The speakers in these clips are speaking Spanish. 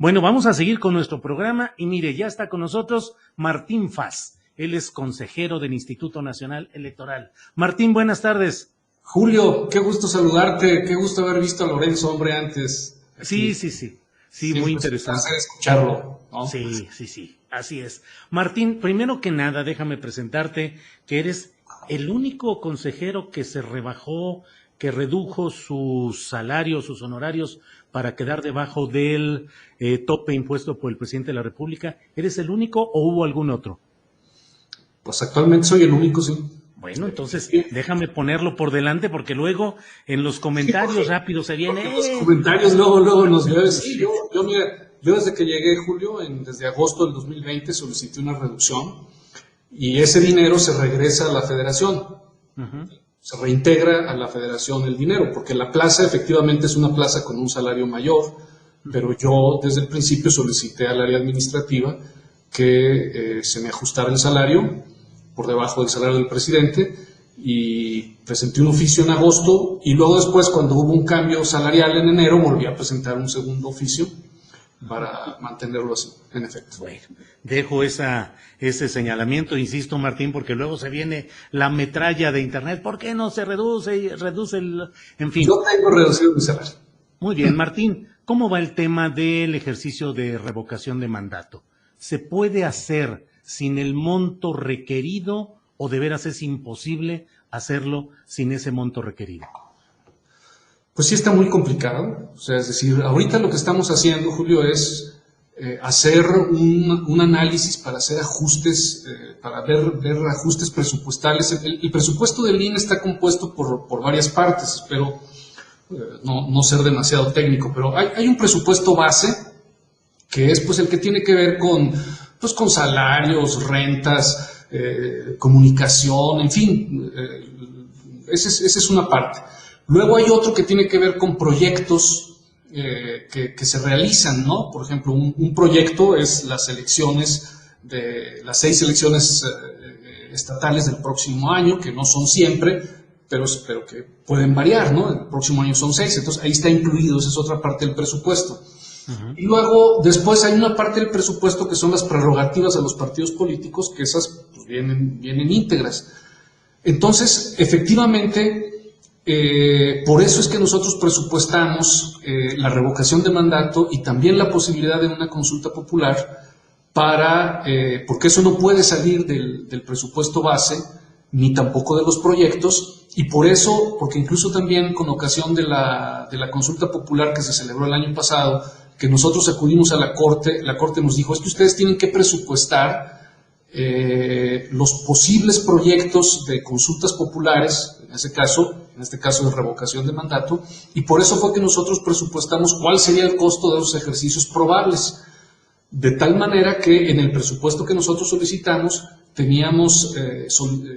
Bueno, vamos a seguir con nuestro programa y mire, ya está con nosotros Martín Faz. Él es consejero del Instituto Nacional Electoral. Martín, buenas tardes. Julio, qué gusto saludarte, qué gusto haber visto a Lorenzo, hombre, antes. Sí, Aquí. sí, muy Siempre es un interesante. placer escucharlo, ¿no? Sí, así es. Martín, primero que nada, déjame presentarte que eres el único consejero que se rebajó, que redujo sus salarios, sus honorarios para quedar debajo del tope impuesto por el presidente de la República. ¿Eres el único o hubo algún otro? Pues actualmente soy el único, sí. Bueno, entonces Sí, déjame ponerlo por delante porque luego en los comentarios rápidos se porque viene. los comentarios luego nos llueve. Sí, Sí. yo desde que llegué, Julio, desde agosto del 2020 solicité una reducción y ese dinero se regresa a la federación. Uh-huh. Se reintegra a la federación el dinero, porque la plaza efectivamente es una plaza con un salario mayor, pero yo desde el principio solicité al área administrativa que se me ajustara el salario por debajo del salario del presidente y presenté un oficio en agosto y luego después cuando hubo un cambio salarial en enero volví a presentar un segundo oficio para mantenerlo así, en efecto. Bueno, dejo ese señalamiento, insisto, Martín, porque luego se viene la metralla de Internet. ¿Por qué no se reduce en fin? Yo tengo reducido mi salario. Muy bien, Martín, ¿cómo va el tema del ejercicio de revocación de mandato? ¿Se puede hacer sin el monto requerido o de veras es imposible hacerlo sin ese monto requerido? Pues sí está muy complicado, o sea, es decir, ahorita lo que estamos haciendo, Julio, es hacer un análisis para hacer ajustes, para ver ajustes presupuestales. El presupuesto del INE está compuesto por varias partes, espero no ser demasiado técnico, pero hay un presupuesto base, que es pues el que tiene que ver con salarios, rentas, comunicación, en fin, esa es una parte. Luego hay otro que tiene que ver con proyectos que se realizan, ¿no? Por ejemplo, un proyecto es las elecciones de las 6 elecciones estatales del próximo año, que no son siempre, pero que pueden variar, ¿no? El próximo año son 6, entonces ahí está incluido, esa es otra parte del presupuesto. Uh-huh. Y luego, después hay una parte del presupuesto que son las prerrogativas a los partidos políticos, que esas pues, vienen íntegras. Entonces, efectivamente, por eso es que nosotros presupuestamos la revocación de mandato y también la posibilidad de una consulta popular porque eso no puede salir del presupuesto base ni tampoco de los proyectos y por eso, porque incluso también con ocasión de la consulta popular que se celebró el año pasado, que nosotros acudimos a la Corte nos dijo, es que ustedes tienen que presupuestar los posibles proyectos de consultas populares, en este caso de revocación de mandato, y por eso fue que nosotros presupuestamos cuál sería el costo de los ejercicios probables, de tal manera que en el presupuesto que nosotros solicitamos,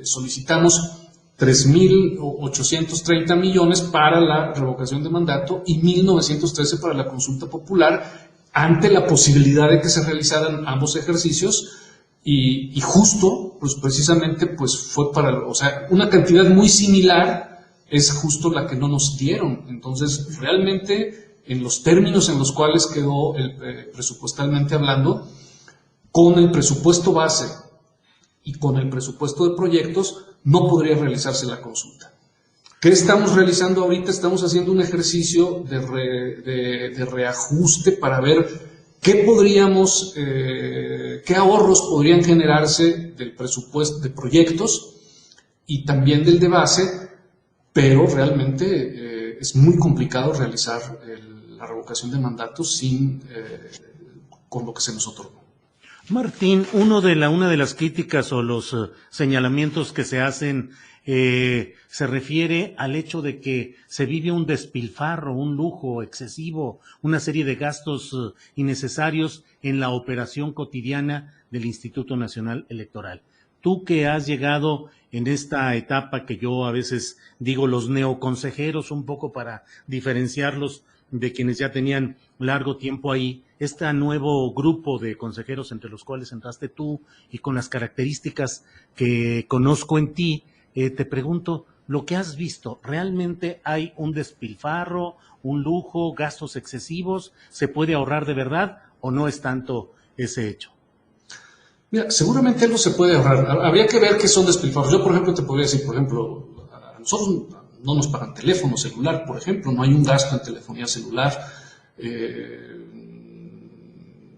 solicitamos 3.830 millones para la revocación de mandato y 1.913 para la consulta popular, ante la posibilidad de que se realizaran ambos ejercicios. Y justo, pues precisamente, pues fue o sea, una cantidad muy similar es justo la que no nos dieron. Entonces, realmente, en los términos en los cuales quedó presupuestalmente hablando, con el presupuesto base y con el presupuesto de proyectos, no podría realizarse la consulta. ¿Qué estamos realizando ahorita? Estamos haciendo un ejercicio de reajuste para ver qué ahorros podrían generarse del presupuesto de proyectos y también del de base, pero realmente es muy complicado realizar la revocación de mandatos con lo que se nos otorgó. Martín, una de las críticas o los señalamientos que se hacen se refiere al hecho de que se vive un despilfarro, un lujo excesivo, una serie de gastos innecesarios en la operación cotidiana del Instituto Nacional Electoral. Tú que has llegado en esta etapa que yo a veces digo los neoconsejeros, un poco para diferenciarlos de quienes ya tenían largo tiempo ahí, este nuevo grupo de consejeros entre los cuales entraste tú y con las características que conozco en ti, te pregunto, lo que has visto, ¿realmente hay un despilfarro, un lujo, gastos excesivos? ¿Se puede ahorrar de verdad o no es tanto ese hecho? Mira, seguramente algo se puede ahorrar. Habría que ver qué son despilfarros. Yo, por ejemplo, te podría decir, por ejemplo, a nosotros no nos pagan teléfono celular, por ejemplo, no hay un gasto en telefonía celular.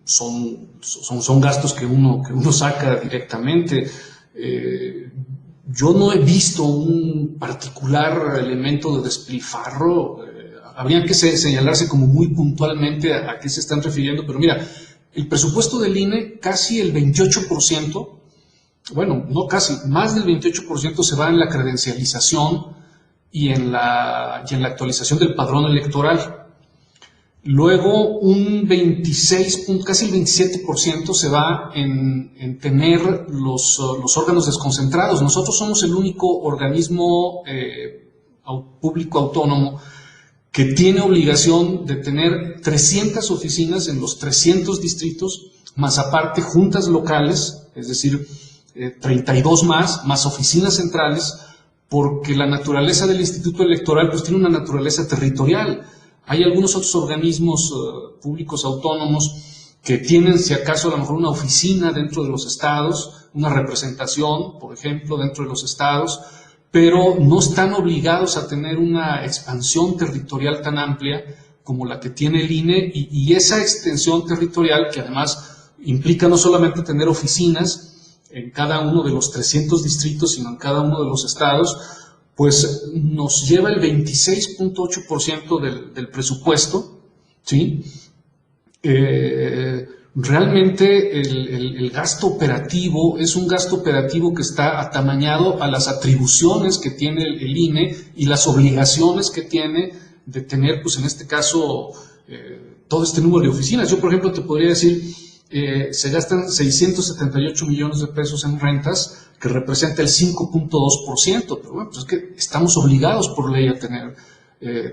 Son gastos que uno saca directamente. Yo no he visto un particular elemento de despilfarro. Habría que señalarse como muy puntualmente a qué se están refiriendo, pero mira, el presupuesto del INE, casi el 28%, bueno, no casi, más del 28% se va en la credencialización y en la actualización del padrón electoral. Luego un 26, casi el 27% se va en tener los órganos desconcentrados. Nosotros somos el único organismo público autónomo que tiene obligación de tener 300 oficinas en los 300 distritos, más aparte juntas locales, es decir, 32 más oficinas centrales, porque la naturaleza del Instituto Electoral pues tiene una naturaleza territorial. Hay algunos otros organismos públicos autónomos que tienen, si acaso, a lo mejor una oficina dentro de los estados, una representación, por ejemplo, dentro de los estados, pero no están obligados a tener una expansión territorial tan amplia como la que tiene el INE, y esa extensión territorial, que además implica no solamente tener oficinas en cada uno de los 300 distritos, sino en cada uno de los estados, pues nos lleva el 26.8% del presupuesto, ¿sí? Realmente el gasto operativo es un gasto operativo que está atamañado a las atribuciones que tiene el INE y las obligaciones que tiene de tener, pues en este caso, todo este número de oficinas. Yo, por ejemplo, te podría decir, se gastan 678 millones de pesos en rentas, que representa el 5.2%, pero bueno, pues es que estamos obligados por ley a tener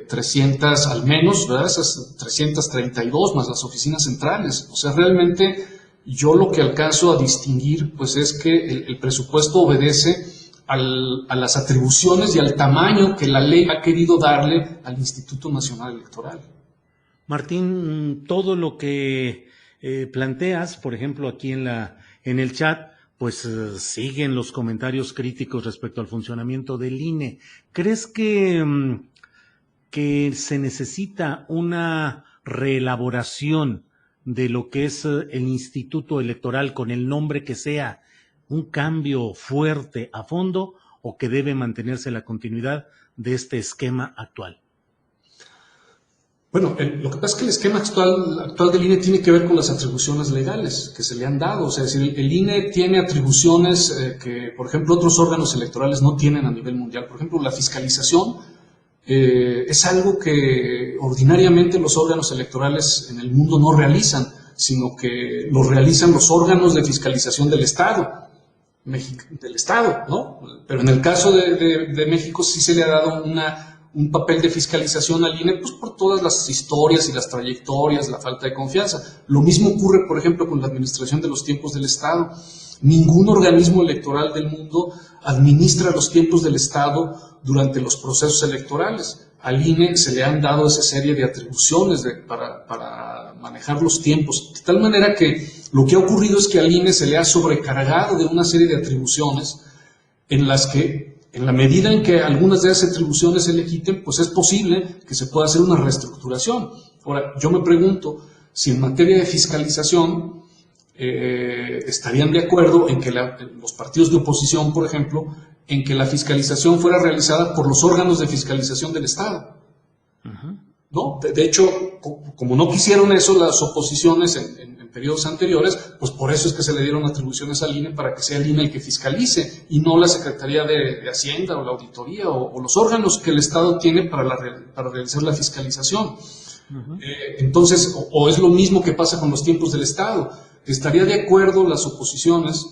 300 al menos, ¿verdad? Esas 332 más las oficinas centrales. O sea, realmente yo lo que alcanzo a distinguir pues es que el presupuesto obedece a las atribuciones y al tamaño que la ley ha querido darle al Instituto Nacional Electoral. Martín, todo lo que planteas, por ejemplo, aquí en el chat, pues siguen los comentarios críticos respecto al funcionamiento del INE. ¿Crees que se necesita una reelaboración de lo que es el Instituto Electoral con el nombre que sea, un cambio fuerte a fondo, o que debe mantenerse la continuidad de este esquema actual? Bueno, lo que pasa es que el esquema actual del INE tiene que ver con las atribuciones legales que se le han dado. O sea, es decir, el INE tiene atribuciones que, por ejemplo, otros órganos electorales no tienen a nivel mundial. Por ejemplo, la fiscalización es algo que ordinariamente los órganos electorales en el mundo no realizan, sino que lo realizan los órganos de fiscalización del Estado, ¿no? Pero en el caso de México sí se le ha dado un papel de fiscalización al INE, pues por todas las historias y las trayectorias, la falta de confianza. Lo mismo ocurre, por ejemplo, con la administración de los tiempos del Estado. Ningún organismo electoral del mundo administra los tiempos del Estado durante los procesos electorales. Al INE se le han dado esa serie de atribuciones para manejar los tiempos, de tal manera que lo que ha ocurrido es que al INE se le ha sobrecargado de una serie de atribuciones en las que, en la medida en que algunas de esas atribuciones se le quiten, pues es posible que se pueda hacer una reestructuración. Ahora, yo me pregunto si en materia de fiscalización estarían de acuerdo en que los partidos de oposición, por ejemplo, en que la fiscalización fuera realizada por los órganos de fiscalización del Estado. Uh-huh. ¿No? De hecho, como no quisieron eso las oposiciones en periodos anteriores, pues por eso es que se le dieron atribuciones al INE, para que sea el INE el que fiscalice y no la Secretaría de Hacienda o la Auditoría o los órganos que el Estado tiene para realizar la fiscalización. Uh-huh. Entonces, o es lo mismo que pasa con los tiempos del Estado. ¿Estaría de acuerdo las oposiciones,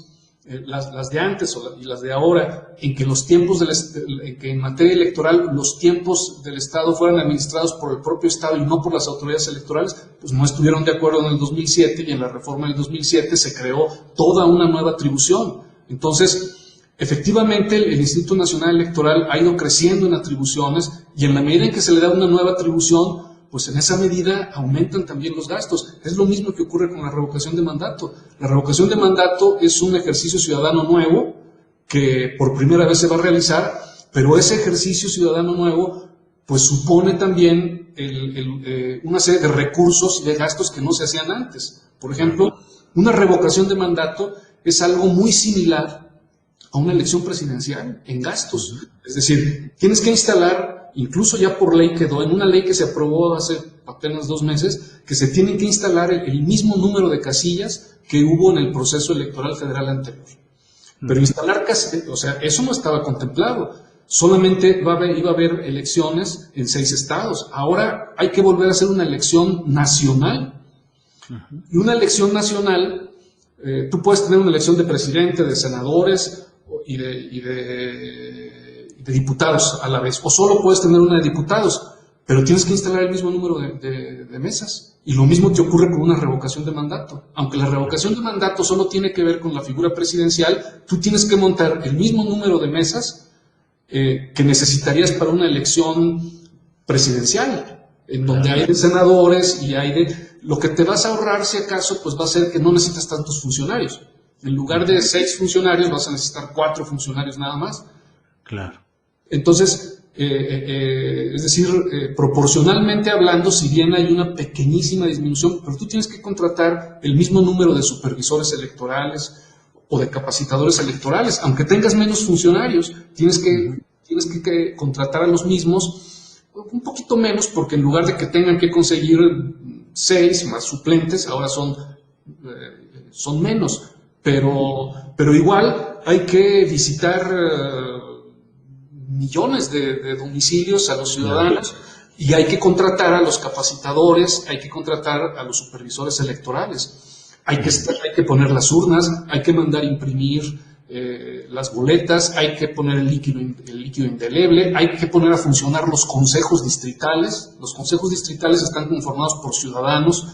las de antes y las de ahora, en que los tiempos en que en materia electoral los tiempos del Estado fueran administrados por el propio Estado y no por las autoridades electorales? Pues no estuvieron de acuerdo en el 2007, y en la reforma del 2007 se creó toda una nueva atribución. Entonces, efectivamente, el Instituto Nacional Electoral ha ido creciendo en atribuciones, y en la medida en que se le da una nueva atribución, pues en esa medida aumentan también los gastos. Es lo mismo que ocurre con la revocación de mandato. La revocación de mandato es un ejercicio ciudadano nuevo que por primera vez se va a realizar, pero ese ejercicio ciudadano nuevo pues supone también una serie de recursos y de gastos que no se hacían antes. Por ejemplo, una revocación de mandato es algo muy similar a una elección presidencial en gastos. Es decir, tienes que instalar, incluso ya por ley quedó, en una ley que se aprobó hace apenas 2 meses, que se tienen que instalar el mismo número de casillas que hubo en el proceso electoral federal anterior. Pero instalar casillas, o sea, eso no estaba contemplado. Solamente iba a haber elecciones en 6 estados. Ahora hay que volver a hacer una elección nacional. Y una elección nacional, tú puedes tener una elección de presidente, de senadores y de diputados a la vez, o solo puedes tener una de diputados, pero tienes que instalar el mismo número de mesas. Y lo mismo te ocurre con una revocación de mandato. Aunque la revocación de mandato solo tiene que ver con la figura presidencial, tú tienes que montar el mismo número de mesas que necesitarías para una elección presidencial, en donde hay de senadores y hay de... Lo que te vas a ahorrar, si acaso, pues va a ser que no necesitas tantos funcionarios. En lugar de 6 funcionarios, vas a necesitar 4 funcionarios nada más. Claro. Entonces, es decir, proporcionalmente hablando, si bien hay una pequeñísima disminución, pero tú tienes que contratar el mismo número de supervisores electorales o de capacitadores electorales, aunque tengas menos funcionarios, tienes que contratar a los mismos, un poquito menos, porque en lugar de que tengan que conseguir 6 más suplentes, ahora son menos, pero igual hay que visitar millones de domicilios a los ciudadanos y hay que contratar a los capacitadores, hay que contratar a los supervisores electorales. Hay que poner las urnas, hay que mandar imprimir las boletas, hay que poner el líquido indeleble, hay que poner a funcionar los consejos distritales. Los consejos distritales están conformados por ciudadanos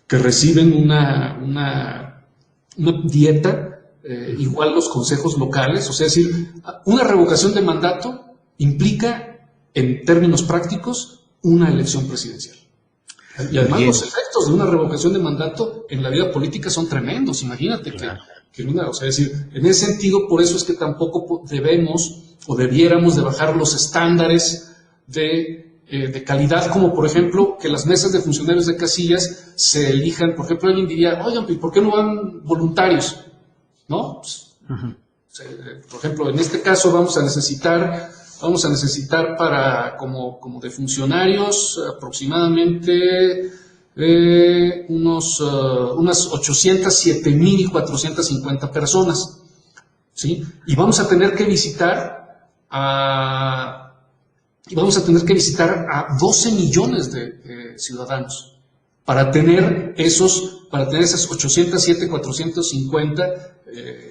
que reciben una dieta, igual los consejos locales. O sea, es decir, una revocación de mandato implica, en términos prácticos, una elección presidencial. Y además los efectos de una revocación de mandato en la vida política son tremendos. Imagínate o sea, es decir, en ese sentido, por eso es que tampoco debemos o debiéramos de bajar los estándares de calidad, como por ejemplo que las mesas de funcionarios de casillas se elijan. Por ejemplo, alguien diría, oigan, ¿por qué no van voluntarios? ¿No? Pues, por ejemplo, en este caso vamos a necesitar para como de funcionarios aproximadamente unas 807,450 personas, ¿sí? Y vamos a tener que visitar a 12 millones de ciudadanos para tener esas 807,450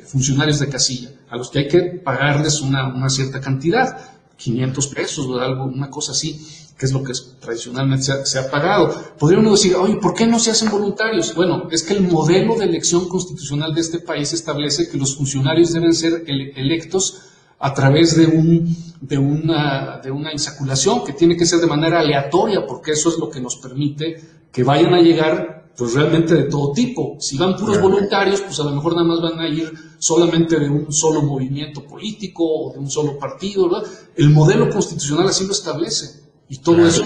funcionarios de casilla, a los que hay que pagarles una cierta cantidad, 500 pesos o algo, una cosa así, que es lo que tradicionalmente se ha pagado. Podría uno decir, oye, ¿por qué no se hacen voluntarios? Bueno, es que el modelo de elección constitucional de este país establece que los funcionarios deben ser electos a través de una insaculación, que tiene que ser de manera aleatoria, porque eso es lo que nos permite que vayan a llegar pues realmente de todo tipo. Si van puros voluntarios, pues a lo mejor nada más van a ir solamente de un solo movimiento político o de un solo partido, ¿verdad? El modelo constitucional así lo establece, y todo eso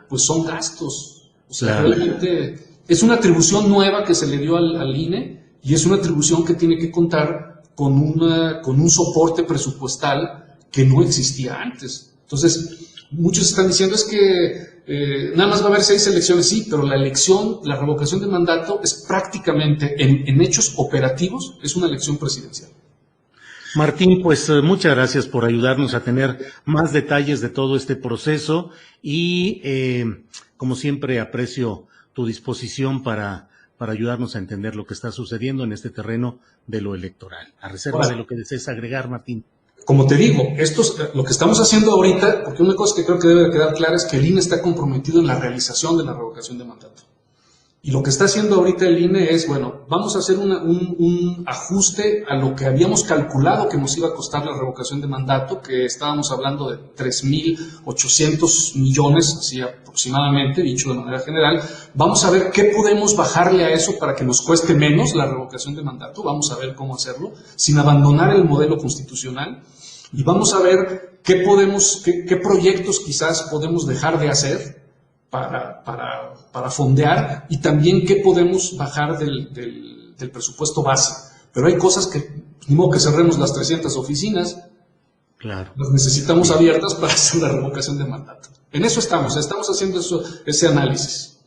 pues son gastos. O sea, realmente es una atribución nueva que se le dio al INE, y es una atribución que tiene que contar con un soporte presupuestal que no existía antes. Entonces, muchos están diciendo es que nada más va a haber 6 elecciones. Sí, pero la revocación de mandato es prácticamente, en hechos operativos, es una elección presidencial. Martín, pues muchas gracias por ayudarnos a tener más detalles de todo este proceso y como siempre aprecio tu disposición para ayudarnos a entender lo que está sucediendo en este terreno de lo electoral. A reserva de lo que desees agregar, Martín. Como te digo, lo que estamos haciendo ahorita, porque una cosa que creo que debe quedar clara es que el INE está comprometido en la realización de la revocación de mandato. Y lo que está haciendo ahorita el INE es, bueno, vamos a hacer un ajuste a lo que habíamos calculado que nos iba a costar la revocación de mandato, que estábamos hablando de 3.800 millones, así aproximadamente, dicho de manera general. Vamos a ver qué podemos bajarle a eso para que nos cueste menos la revocación de mandato. Vamos a ver cómo hacerlo, sin abandonar el modelo constitucional. Y vamos a ver qué proyectos quizás podemos dejar de hacer para fondear, y también qué podemos bajar del presupuesto base. Pero hay cosas que, ni modo que cerremos las 300 oficinas, Claro. las necesitamos abiertas para hacer la revocación de mandato. En eso estamos haciendo ese análisis.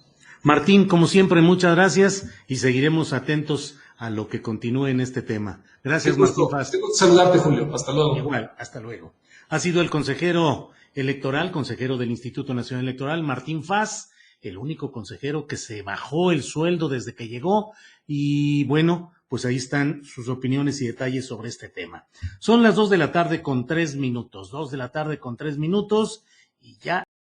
Martín, como siempre, muchas gracias y seguiremos atentos a lo que continúe en este tema. Gracias, Martín Faz. Tengo que saludarte, Julio. Hasta luego. Igual, hasta luego. Ha sido el consejero electoral, consejero del Instituto Nacional Electoral, Martín Faz, el único consejero que se bajó el sueldo desde que llegó, y bueno, pues ahí están sus opiniones y detalles sobre este tema. Son las 2 de la tarde con 3 minutos, 2 de la tarde con 3 minutos, y ya